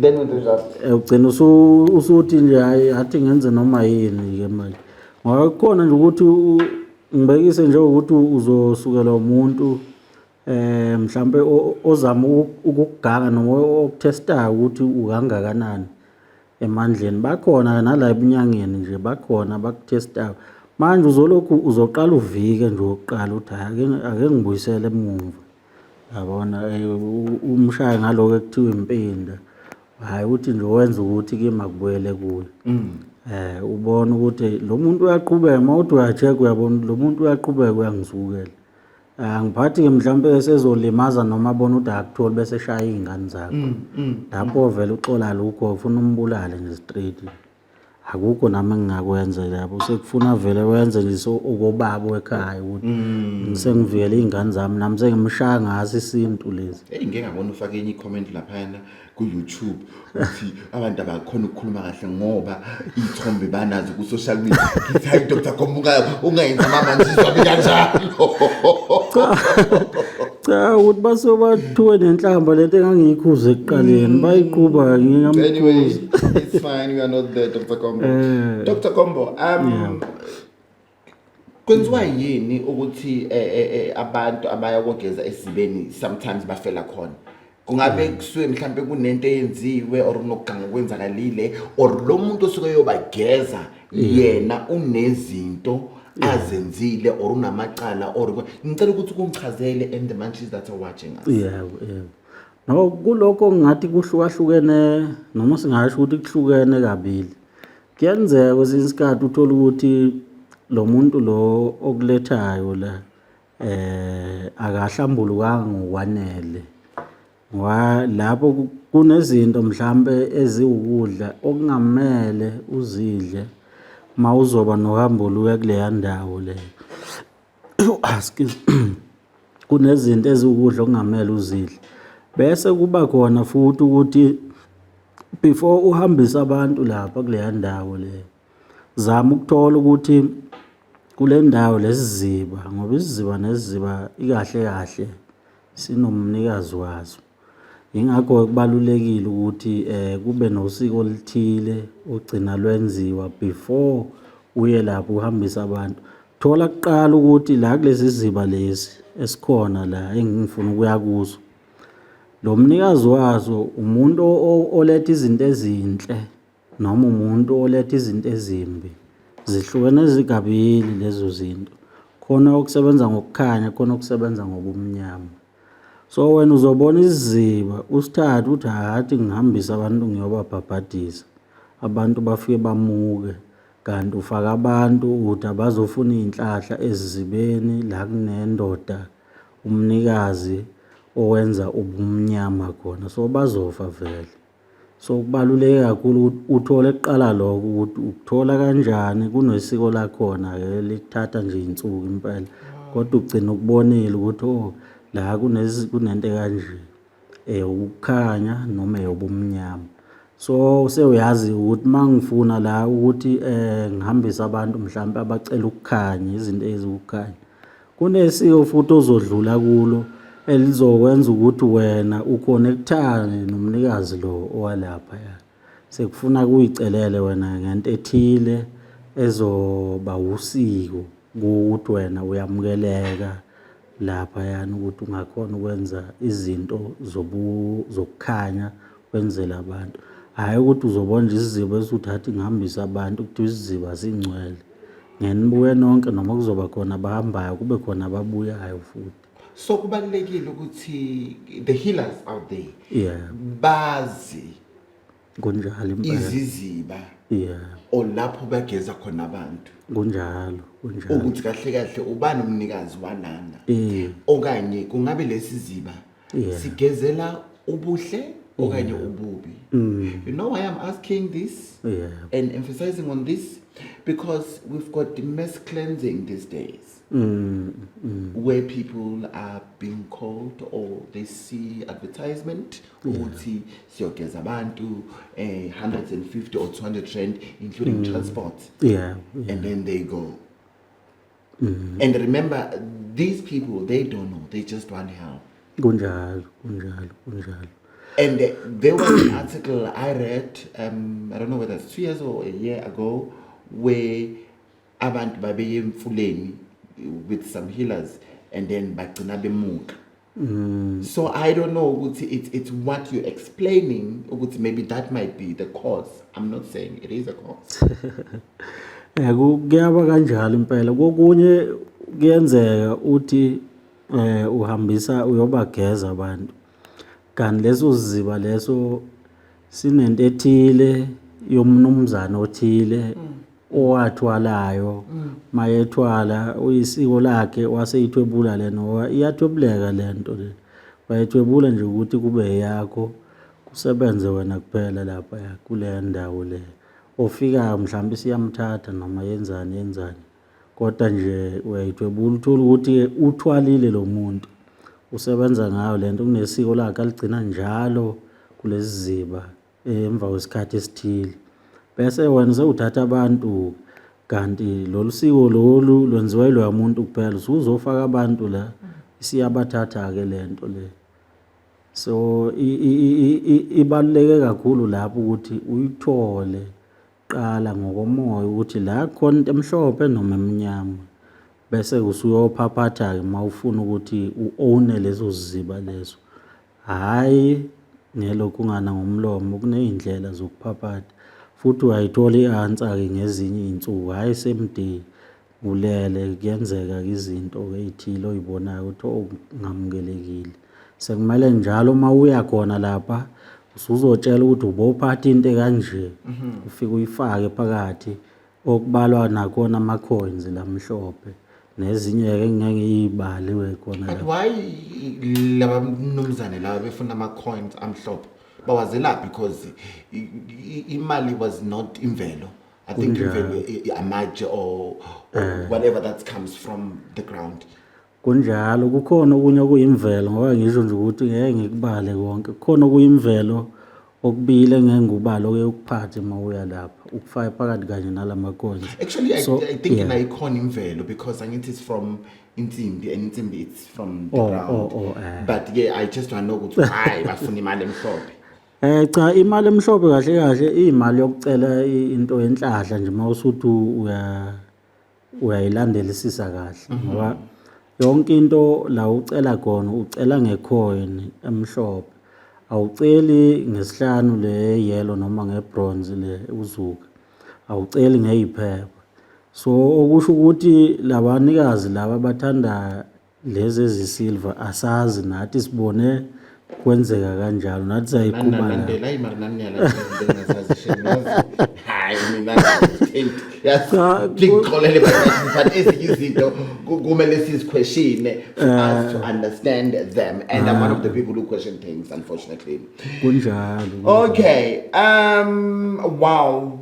Then when there's Ugcina usuthi nje hayi athi ngenze noma yini ke manje. Ngoba kukhona nje ukuthi ngibekise nje ukuthi uzosukela umuntu mhlambe ozama ukuganga noma ukutesta ukuthi ukangakanani emandleni. Bakhona nala ebunyangeni nje bakhona bakutesta. Manje uzolokhu uzoqala uvike nje oqala uthi ake ngibuyisele emuva. Yabona umshaya ngaloko ekuthiwa impinda. Hayi uthi nje wenza ukuthi ke makubuyele kuye. Ubona ukuthi lo muntu uyaqhubeka mawuthi uyacheck uyabona lo muntu uyaqhubeka uyangisukela. Ngiphathi ke mhlambe esezolimaza noma abona ukuthi akutholi bese eshaya izingane zakho. Lapho vele uxola lokho ufuna umbulale nje straight. Akukho nami engingakwenza lapho sekufuna vele wenze nje okobaba ekhaya ukuthi ngisengivikele izingane zami nami sengimshaya ngaso isintu lezi. Ngeke ngabona ufake enye comment lapha ku YouTube uthi abantu abakhona ukukhuluma kahle ngoba izithombe banazo ku social media. Ngithi hayi Dr. Kombo ungayenza mama nzizwa kanjalo. Cha ukuthi basobathuwe nenhlamba lento engangiyikhuze ekuqaleni bayiquba ngingamkhuza. Anyway, it's fine, we are not there Dr. Kombo. Dr. Kombo, kwenziwa yini ukuthi abantu abayakogeza esibeni sometimes bafela khona? Kungabe kusuke mhlambe kunento eyenziwe or unokuganga kwenzakalile or lo muntu osuke yobageza yena unezinto azenzile or unamacala or ngicela ukuthi kumchazele and the munchies that are watching us. Yeah. No kuloko ngathi kuhlukahlukene noma singasho ukuthi kuhlukene kabili. Kuyenzeka kwesinye isikhathi uthola ukuthi lo muntu lo okulethayo la akahlambulukanga ngokwanele. Lapho kunezinto mhlambe eziwukudla okungamele uzidle mawuzoba nohambo luya kuleya ndawo le. Excuse. Kunezinto eziwukudla okungamele uzidle. Bese kuba khona futhi ukuthi before uhambisa abantu lapha kuleya ndawo le zama ukuthola ukuthi kule ndawo lesiziba ngoba isiziba nesiziba ikahle sinomnikazi wazo. Ingakho kubalulekile ukuthi kube nosiko olithile ogcina lwenziwa before uye lapho uhambisa abantu. Thola kuqala ukuthi la kulezi ziba lezi esikhona la engifuna ukuya kuzo. Lo mnikazi wazo umuntu oletha izinto ezinhle noma umuntu oletha izinto ezimbi. Zihlukene ezigabili lezo zinto. Khona okusebenza ngokukhanya, khona okusebenza ngobumnyama. So wena uzobona isiziba usithatha uthi hathi ngihambisa abantu ngiyobabhabhadisa. Abantu bafike bamuke kanti ufaka abantu uthi abazofuna izinhlahla ezizibeni la kunendoda umnikazi owenza ubumnyama khona. So bazofa vele. So kubaluleke kakhulu uthole eqala lokho ukuthi ukuthola kanjani kunesiko la khona ke lithatha nje insuku impela. Kodwa ugcina ukubonile ukuthi la kunento kanje ukukhanya noma yobumnyama. So sewuyazi ukuthi mangifuna la ukuthi ngihambisa abantu mhlambe abacela ukukhanya izinto eziwukhanya. Kunesiko futhi ozodlula kulo elizokwenza ukuthi wena uconnectane nomnikazi lo owalapha ya. Sekufuna kuyicelele wena ngento ethile ezoba usiko ukuthi wena uyamukeleka lapha yana ukuthi ungakhona ukwenza izinto zokukhanya kwenzela abantu. Hayi ukuthi uzobona nje isiziba esuthatha ngihambisa abantu ukuthi isiziba singcwele. Ngenibuye nonke noma kuzoba khona abahambayo kube khona ababuyayo futhi. So kubalulekile ukuthi the healers out there Yeah. bazi Kunjalo impela. iziziba Yeah. olapho bageza khona abantu Kunjalo. ukuthi kahle kahle ubani umnikazi walana Eh. okanye kungabe lesiziba Yeah. sigezela ubuhle okanye ububi. You know why I'm asking this Yeah. and emphasizing on this? Because we've got the mass cleansing these days where people are being called or they see advertisement ukuthi siyogeza abantu 150 or 200 rand including transport. Yeah. And then they go. And remember, these people, they don't know. They just want help. Kunjalo. And there was an article I read, I don't know whether it's 2 years or a year ago, where abantu babeye emfuleni with some healers and then bagcina bemuka. So I don't know, it's what you're explaining, maybe that might be the cause. I'm not saying it is a cause. Kuyaba kanjalo impela. Kokunye kuyenzeka uthi uhambisa uyobageza abantu. Kanti leso siziba leso sinento ethile yomnumzana othile owathwalayo mayethwala uyisiko lakhe waseyithwebula leno iyathwebuleka lento le. Bayithwebula nje ukuthi kube yakho kusebenze wena kuphela lapha kule ndawo le. Ofika mhlawumbe siyamthatha noma yenzani kodwa nje uyayithwebula uthola ukuthi uthwalile lo muntu usebenza ngayo lento kunesiko lakhe aligcina njalo kulezi ziba emva kwesikhathi esithile bese wena sewuthatha abantu kanti lolu siko lolu lwenziwa lo muntu kuphela uzofaka abantu la siyabathatha ke lento le. So ibaluleke kakhulu lapho ukuthi uyithole qala ngokomoya ukuthi la khona into emhlophe noma emnyama bese usuyophaphata ke mawufuna ukuthi uown lezo ziziba lezo. Hayi nelokhu ungana ngomlomo kunezindlela zokuphaphata futhi uyayithola ianswer ke ngezinye izinsuku hayi same day ulele kuyenzeka izinto ezithile oyibonayo ukuthi ungamukelekile. Sekumele njalo mawuya khona lapha usuzotshela ukuthi ubophatha into kanje ufike uyifake phakathi okubalwa nakhona ama coins lamhlophe nezinye ke ngeke ngiyibaliwe khona But lapha. why laba mnumzane laba befuna ama coins amhlophe? Bawazela because imali was not imvelo. I think imvelo amatshe or whatever that comes from the ground. Kunjalo kukhona okunye okuyimvelo ngoba ngisho nje ukuthi ngeke ngikubale konke kukhona okuyimvelo okubile ngeke ngubalo okuphathe mawuya lapha ukufaka phakathi kanye nalama coins. Actually, I think in icon imvelo because I think it's from insimbi and insimbi it's from the ground. But yeah, I just want to know ukuthi why bafuna imali emhlophe. Cha imali emhlophe kahle imali yokucela into enhlahla nje mawusuthi uyayilandelisisa kahle ngoba yonke into la ucela khona ucela ngecoin emhlophe awuceli ngesihlanu le yellow noma ngebronze le uzuka awuceli ngeyiphepha. So okusho ukuthi labanikazi laba bathanda lezi ezisilver asazi nathi sibone kwenzeka kanjalo nathi sayiqhuma la. Landela imali naniyala ngingasazishela. Hayi mina ngixolele but ezinye izinto kumele siziquestione for us to understand them and I'm one of the people who question things unfortunately. Kunjalo. Okay, wow.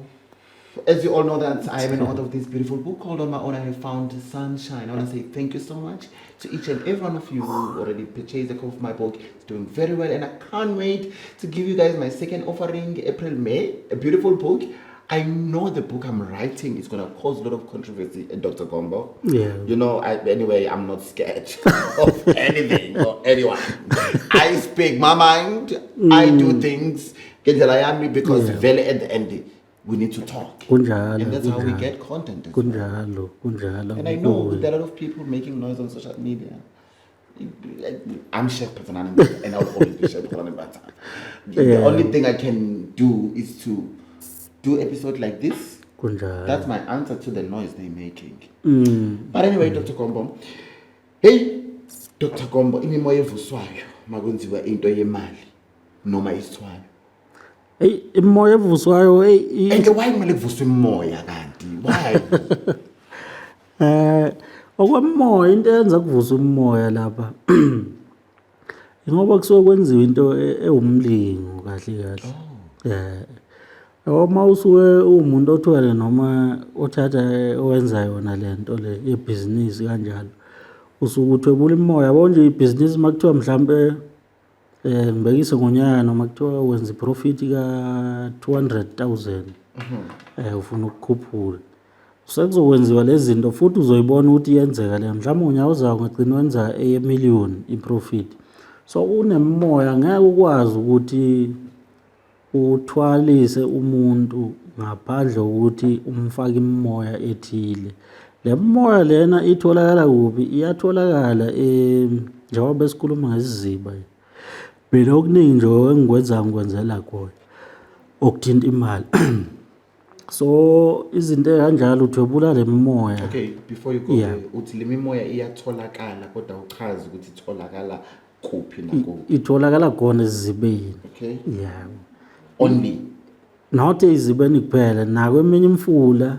As you all know that I am an author of this beautiful book called On My Own I Have Found Sunshine. I want to say thank you so much to each and every one of you who already purchased a copy of my book. It's doing very well and I can't wait to give you guys my second offering April, May. A beautiful book. I know the book I'm writing is going to cause a lot of controversy, Dr. Gombo. Yeah. You know, anyway, I'm not scared of anything or anyone. I speak my mind. I do things because very at the end, we need to talk. Kunjalo, And that's how we kunjalo. get content as well. Kunjalo. And I know there are a lot of people making noise on social media. I'm Chef Patana, and I'll always be Chef Patana. The only thing I can do is to do episode like this. Kunjalo. That's my answer to the noise they're making. But anyway, Dr. Kombo. Hey, Dr. Kombo, imimoya evuswayo makwenziwa into yemali noma isithwalo. Hey, imoya evuswayo And why kumele kuvuswe imimoya kanti? Why? okwemoya into eyenza kuvuswa umoya lapha ngoba kusuke kwenziwa into ewumlingo kahle uma usuke umuntu othwele noma othatha owenza yona lento le yebhizinisi kanjalo usuke uthwebula imoya yabo nje ibhizinisi makuthiwa mhlambe ngibekise ngonyaka noma kuthiwa wenza iprofit ka 200,000 ufuna ukukhuphula sekuzokwenziwa lezi zinto futhi uzoyibona ukuthi iyenzeka le mhlawumbe unyaka uzayo ngagcina wenza $1,000,000 iprofit so unemoya ngeke ukwazi ukuthi uthwalise umuntu ngaphandle ukuthi umfake imimoya ethile le moya lena itholakala kuphi iyatholakala njengoba besikhuluma ngesiziba mina okuningi nje engikwenza ngikwenzela khona okuthinta imali so izinto kanjalo uthwebula le moya. Okay, before you go there, uthi le mimoya iyatholakala kodwa uchazi ukuthi itholakala kuphi nakuphi. Itholakala khona ezibeni. Okay. Yeah. Only. Not ezibeni kuphela nako eminye imfula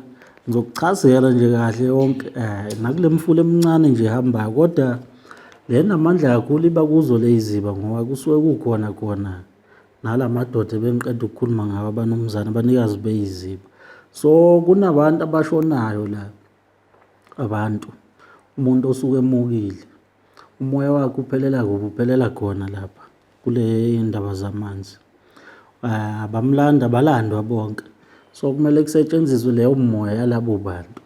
ngizokuchazela nje kahle yonke nakule mfula emincane nje ehambayo kodwa lena amandla kakhulu iba kuzo leziba ngoba kusuke kukhona nalamadoda bengiqeda ukukhuluma ngabo abanomzana abanikazi beyiziba so kunabantu abashonayo la abantu umuntu osuke emukile umoya wakhe uphelela kuphi uphelela khona lapha kule indaba zamanzi bamlanda balandwa bonke so kumele kusetshenziswe leyo moya yalabo bantu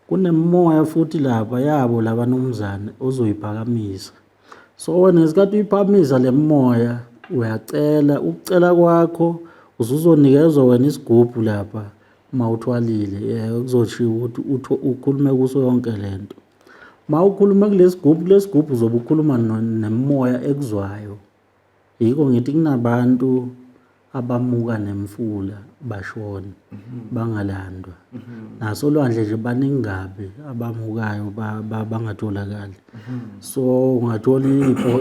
kunemoya futhi lapha yabo labanomzana ozoyiphakamisa so wena isikhathi uyiphakamisa le moya uyacela ukucela kwakho uzuzonikezwa wena isigubhu lapha uma uthwalile kuzoshiya ukuthi ukhulume kuso yonke lento uma ukhuluma kulesigubhu uzobe ukhuluma nemoya ekuzwayo yiko ngithi kunabantu abamuka nemfula bashona bangalandwa naso lwandle nje baningabe abamukayo bangatholakali so ungathola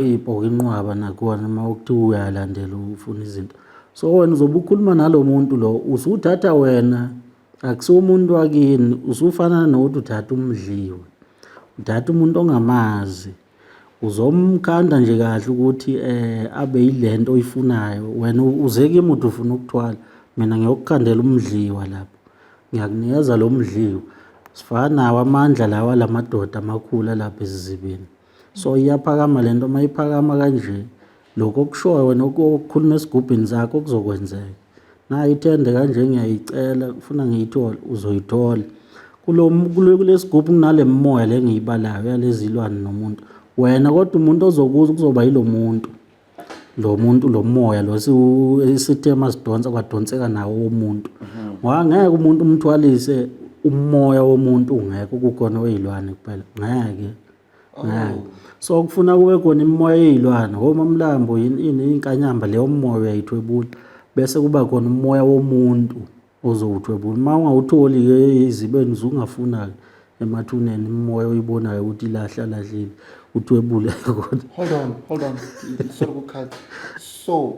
ibhoki inqwaba nakhona uma ukuthi uyalandela ufuna izinto so wena uzobe ukhuluma nalomuntu lo usuthatha wena akusiwo umuntu wakini usufana nokuthi uthatha umdliwe uthatha umuntu ongamazi uzomkhanda nje kahle ukuthi abe yilento oyifunayo wena uzeke umuntu ufuna ukuthwala mina ngiyokukhandela umdliwa lapho ngiyakunikeza lo mdliwa sifana nawo amandla lawa lamadoda amakhulu lapha ezizibeni so iyaphakama lento mayiphakama kanje lokho okushoyo wena okukhuluma esigubhini zakho kuzokwenzeka nayo ithende kanje ngiyayicela ufuna ngiyithola uzoyithola kulesigubhu kunale moya le ngiyibalayo yalezi ilwane nomuntu wena kodwa umuntu ozokuza kuzoba yilo muntu lo moya lo isithema sidonsa kwadonseka nawo umuntu ngoba ngeke umuntu umthwalise umoya womuntu ungekho kukhona oyilwane kuphela ngeke so kufuna kube khona imimoya yezilwane omamlambo yini inkanyamba leyo moya uyayithwebula bese kuba khona umoya womuntu ozowuthwebula uma ungawutholi ke izibeni uzungafuna emathuneni imimoya oyibonayo ukuthi lahlile uthwebule kodwa hold on sorokukhathi so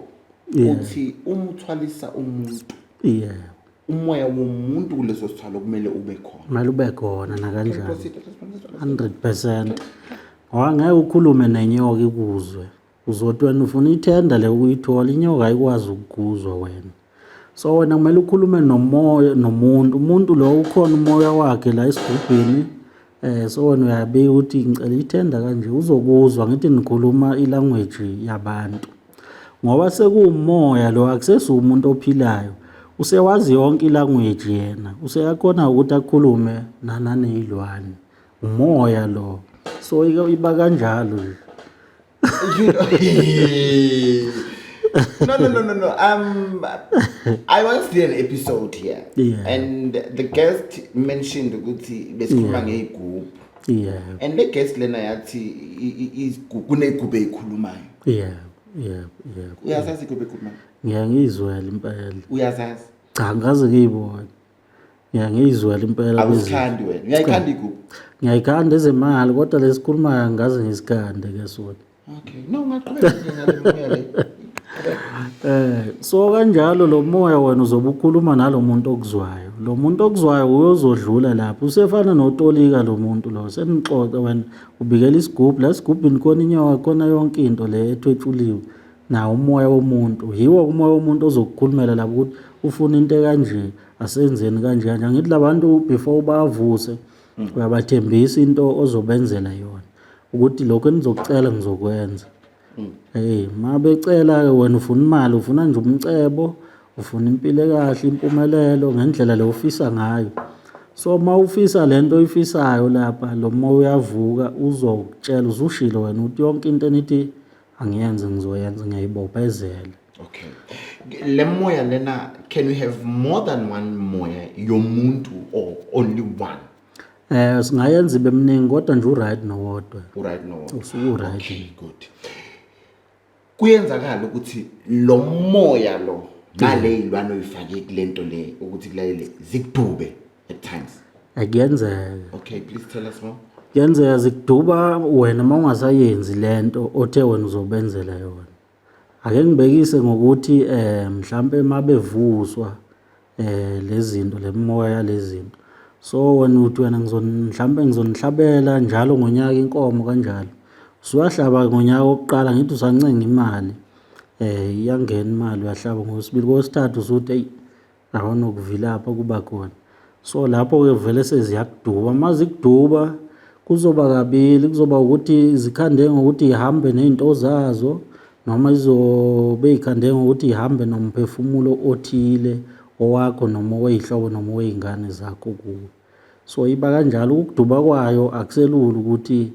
uthi umthwalisa umuntu umoya womuntu kuleso sithwalo kumele ube khona nakanjani 100% ngoba ngeke ukhulume nenyoka ikuzwe uzothi wena ufuna ithenda le ukuyithola inyoka ayikwazi ukukuzwa wena so wena kumele ukhulume umuntu lo ukhona umoya wakhe la esigubhini so wena uyabika ukuthi ngicela ithenda kanje uzokuzwa ngithi nikhuluma ilanguage yabantu ngoba sekuumoya lo akusesi umuntu ophilayo usewazi yonke ilanguage yena useyakhona ukuthi akhulume nanezilwane umoya lo so iba kanjalo No. I once did an episode here, Yeah. and the guest mentioned ukuthi besikhuluma ngeyigubhu. Yeah. And the guest lena yathi kunegubhu ezikhulumayo. Yeah. Uyazazi igubhu ezikhulumayo? Ngiyangizwela impela. Uyazazi? Cha ngaze ngiyibona. Ngiyangizwela impela awusikhandi wena. Uyayikhanda igubhu? Ngiyayikhanda ezemali kodwa lesikhulumayo ngaze ngisikhande ke sona. Okay. No, ngaqhubeka ngale moya le. So kanjalo lo moya wena uzobe ukhuluma nalo muntu okuzwayo. Lo muntu okuzwayo uyozodlula lapho. Usefana noTolika lo muntu lo. Senixoxa wena ubikela isigubhu, la sigubhini khona inyawa khona yonke into le ethwetshuliwe. Na umoya womuntu. Yiwo umoya womuntu ozokukhulumela lapho ukuthi ufuna into kanje, asenzeni kanje kanje. Ngithi labantu before bavuse uyabathembisa into ozobenzela yona. Ukuthi lokho enizokucela ngizokwenza. Mabecela wena ufuna imali, ufuna nje umcebo, ufuna impilo kahle, impumelelo ngendlela le ufisa ngayo. So mawufisa lento oyifisayo lapha lo moya uyavuka uzokutshela uzushilo wena ukuthi yonke into enithi angiyenze ngizoyenza ngiyayibophezela. Okay. Le moya lena, can we have more than one moya yomuntu or only one? Singayenza ibe mningi kodwa nje uright nowodwa. Uright nowodwa. Usuku right. Okay, good. Kuyenzakala ukuthi lo moya lo nale ilwane oyifake kulento le ukuthi kulayele zikudube at times. Akuyenzeka. Okay, please tell us more. Kuyenzeka zikuduba wena mawungasayenzi lento othe wena uzobenzela yona. Ake ngibekise ngokuthi mhlambe mabevuswa lezinto lemoya lezinto. So wena uthi wena mhlambe ngizonihlabela njalo ngonyaka inkomo kanjalo. Usuyahlaba ngonyaka oqala ngithi usancenga imali. Iyangena imali uyahlaba ngosibili kosithathu usuthi hey awona ukuvilapha kuba khona. So lapho ke vele seziyakuduba mazikuduba kuzoba kabili kuzoba ukuthi zikhande ngokuthi ihambe nezinto zazo noma izobe ikhande ngokuthi ihambe nomphefumulo othile owakho noma weyihlobo noma weyingane zakho kuwo. So iba kanjalo ukuduba kwayo akuselula ukuthi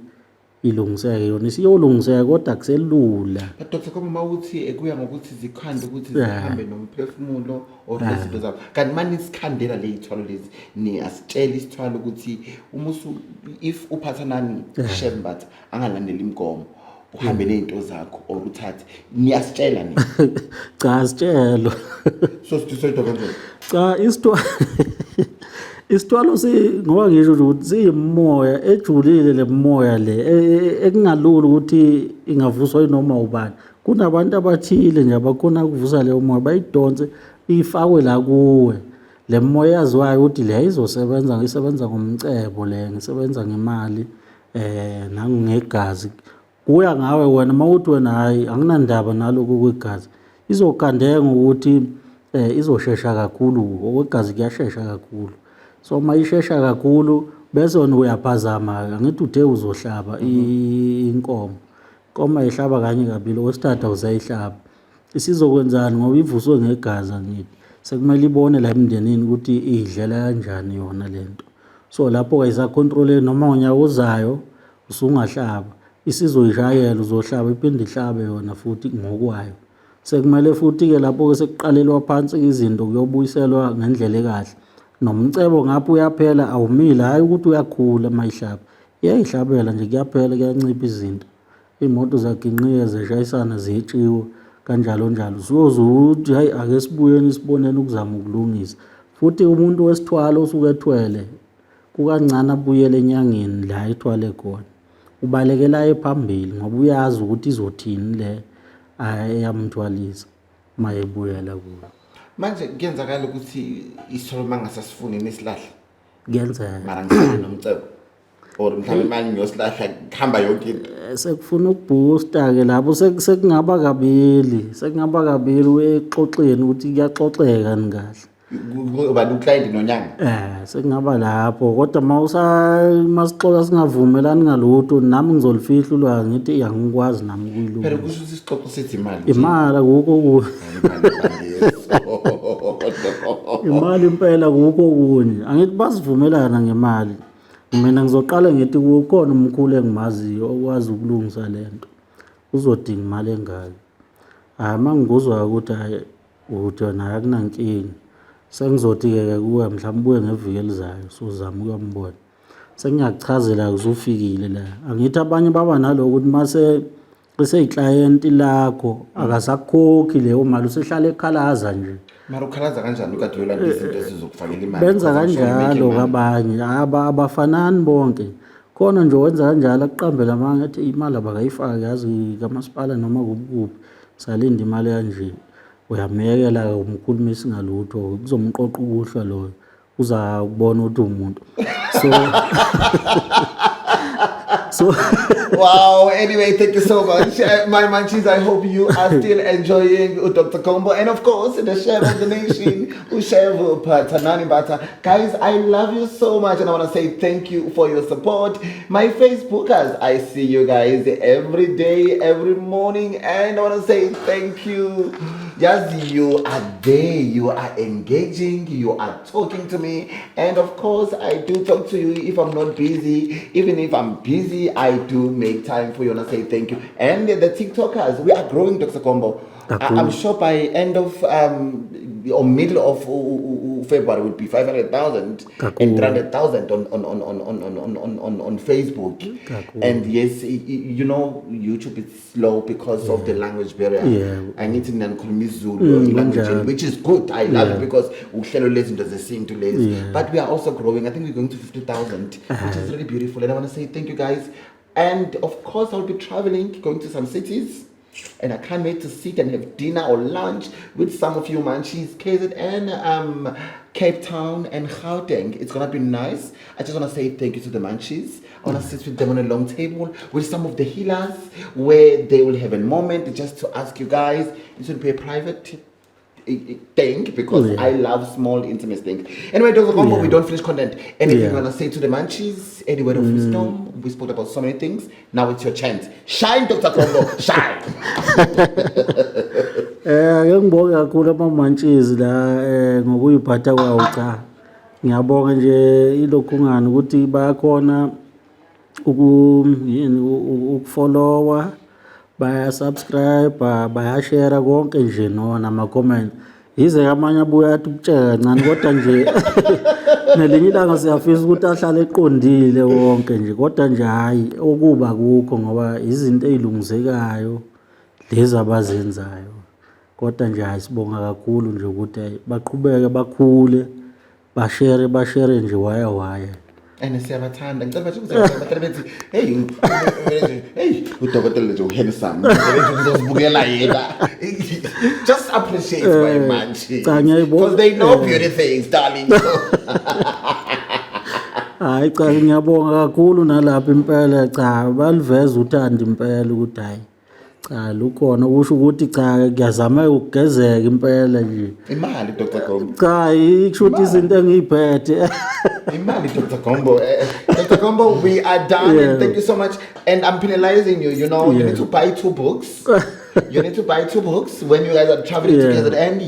ilungiseke yona isiyolungiseka kodwa akuselula. But Dr. Koma mawuthi ekuya ngokuthi zikhande ukuthi zihambe nomphefumulo or izinto zabo. Kanti manje isikhandela le ithwalo lezi ni asitshela isithwalo ukuthi umusu if uphathanani Shembat angalandela imgomo uhambe nezinto zakho or uthathe niyasitshela ni. Cha sitshelo. So sithi kanjani? Cha isithwalo ngoba ngisho ukuthi siyimoya ejulile le moya le ekungalula ukuthi ingavuswa noma ubani. Kunabantu abathile nje abakhona ukuvusa le moya bayidonse ifakwe la kuwe. Le moya yaziwayo ukuthi le izosebenza ngisebenza ngomcebo le ngisebenza ngemali nangegazi. Kuya ngawe wena mawuthi wena hayi anginandaba naloko kwegazi. Izokhandeka ukuthi izoshesha kakhulu okwegazi kuyashesha kakhulu. So mayishesha kakhulu bese wena uyaphazama angithi uthe uzohlaba inkomo. Inkomo ihlaba kanye kabili okwesithathu awuzayihlaba. Isizokwenzani ngoba ivuswe ngegazi ngithi. Sekumele ibone la emndenini ukuthi idlela kanjani yona lento. So lapho ke isacontrol noma ngonyaka ozayo usungahlaba. Isizoyishayela uzohlaba iphinde ihlabe yona futhi ngokwayo. Sekumele futhi ke lapho ke sekuqalelwa phansi izinto kuyobuyiselwa ngendlela ekahle. Nomcebo ngapha uyaphela awumile hayi ukuthi uyakhula mayihlaba. Iyayihlabela nje kuyaphela kuyancipha izinto. Imoto zaginqiya zeshayisana ziyetshiwe kanjalo njalo. Uzozuthi hayi ake sibuyeni sibonene ukuzama ukulungisa. Futhi umuntu wesithwalo osuke ethwele kukancane abuyele enyangeni la ethwale khona. Ubalekela ephambili ngoba uyazi ukuthi izothini le ayamthwalisa mayebuyela kuyo. Manje kuyenzakala ukuthi isithwalo mangasasifuni nesilahle. Kuyenzeka. Mara ngisho nomcebo. Or mhlawumbe manje ngiyosilahla kuhamba yonke into. Sekufuna ukubooster ke lapho sekungaba kabili wexoxeni ukuthi kuyaxoxeka nikahle. Uba uclient nonyanga. Sekungaba lapho kodwa masixoxa singavumelani ngalutho nami ngizolifihla ulwazi ngithi angikwazi nami ukuyilunga. Phela kusho isixoxo sethi imali. Imali akukho imali impela kukho kunye. Angithi basivumelana ngemali. Mina ngizoqala ngithi kukhona umkhulu engimaziyo okwazi ukulungisa lento. Uzodinga imali engaka. Hayi mangikuzwa ukuthi hayi uthi wena akunankinga. Sengizothi-ke kuwe mhlawumbe ubuye ngeviki elizayo sozama ukuyambona. Sengiyakuchazela uzufikile la. Angithi abanye baba nalo ukuthi mase beseyiclient lakho akasakhokhi leyo mali usehlala ekhalaza nje. Mara ukhalaza kanjani ukade uyolanda izinto ezizokufakela imali? Benza kanjalo kabanye abafanani bonke. Khona nje wenza kanjalo akuqambela manje athi imali abakayifaki yazi kamasipala noma kuphi. Salinda imali kanje. Uyamyekela umkhulumisi ngalutho kuzomqoqa ukuhlwa loyo. Uza kubona ukuthi umuntu. So Wow, anyway, thank you so much. My munchies, I hope you are still enjoying Dr. Combo. And of course, the chef of the nation, Chef Tanani Bata. Guys, I love you so much and I want to say thank you for your support. My Facebookers, I see you guys every day, every morning. And I want to say thank you. Yes, you are there, you are engaging, you are talking to me. And of course, I do talk to you if I'm not busy. Even if I'm busy, I do make time for you and I say thank you. And the TikTokers, we are growing, Dr. Combo. I'm sure by end of or middle of February would be 500,000 and 300,000 on Facebook. And yes, you know, YouTube is slow because of the language barrier. I need to learn Zulu language, which is good. I love it because but we are also growing. I think we're going to 50,000, which is really beautiful. And I want to say thank you guys. And of course, I'll be traveling, going to some cities. And I can't wait to sit and have dinner or lunch with some of you munchies, KZN, Cape Town and Gauteng. It's going to be nice. I just want to say thank you to the munchies. I want to sit with them on a long table with some of the healers where they will have a moment just to ask you guys. It's going to be a private thing because I love small intimate things. Anyway, Dr. Combo, we don't finish content. Anything you want to say to the munchies? Any word of wisdom? We spoke about so many things. Now it's your chance. Shine, Dr. Combo, shine. Ngiyabonga kakhulu ama-munchies la ngokuyiphatha kwawo cha. Ngiyabonga nje ilokhungana ukuthi bayakhona ukufollowa, baya-subscribe, baya-share konke nje nama-comment. Yize amanye abuya athi ukutshela kancane kodwa nje nelinye ilanga siyafisa ukuthi ahlale eqondile wonke nje kodwa nje hayi okuba kukho ngoba izinto ezilungizekayo lezi abazenzayo. Kodwa nje hayi sibonga kakhulu nje ukuthi baqhubeke bakhule bashare nje waya. And siyabathanda ngicela ukuthi bethi hey udokotela nje uhandsome uzobukela yena. Just appreciate my munchies because they know beauty things, darling. Hayi cha ngiyabonga kakhulu nalapha impela cha baliveza uthanda impela ukuthi hayi cha lukhona usho ukuthi cha ngiyazama ukugezeka impela nje imali Dr. Combo cha ikushuthi izinto engiyiphethe imali Dr. Combo. Dr. Combo, we are done and thank you so much. And I'm penalizing you, you know, you need to buy 2 books. You need to buy 2 books when you guys are traveling together and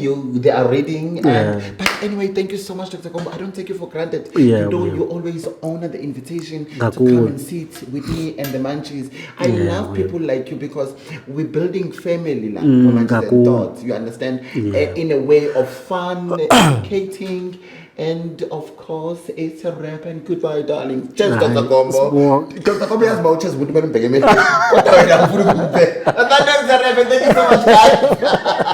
they are reading. And, but anyway, thank you so much, Dr. Combo. I don't take you for granted. You know, you always honor the invitation to come and sit with me and the munchies. I love people like you because we're building family, like munchies and thoughts. You understand? In a way of fun, educating. And of course, it's a wrap and goodbye, darling. Cheers, Dr. Combo. Dr. Combo has vouchers. What do you want to pay me? What do you want to pay me? Thank you so much, guys.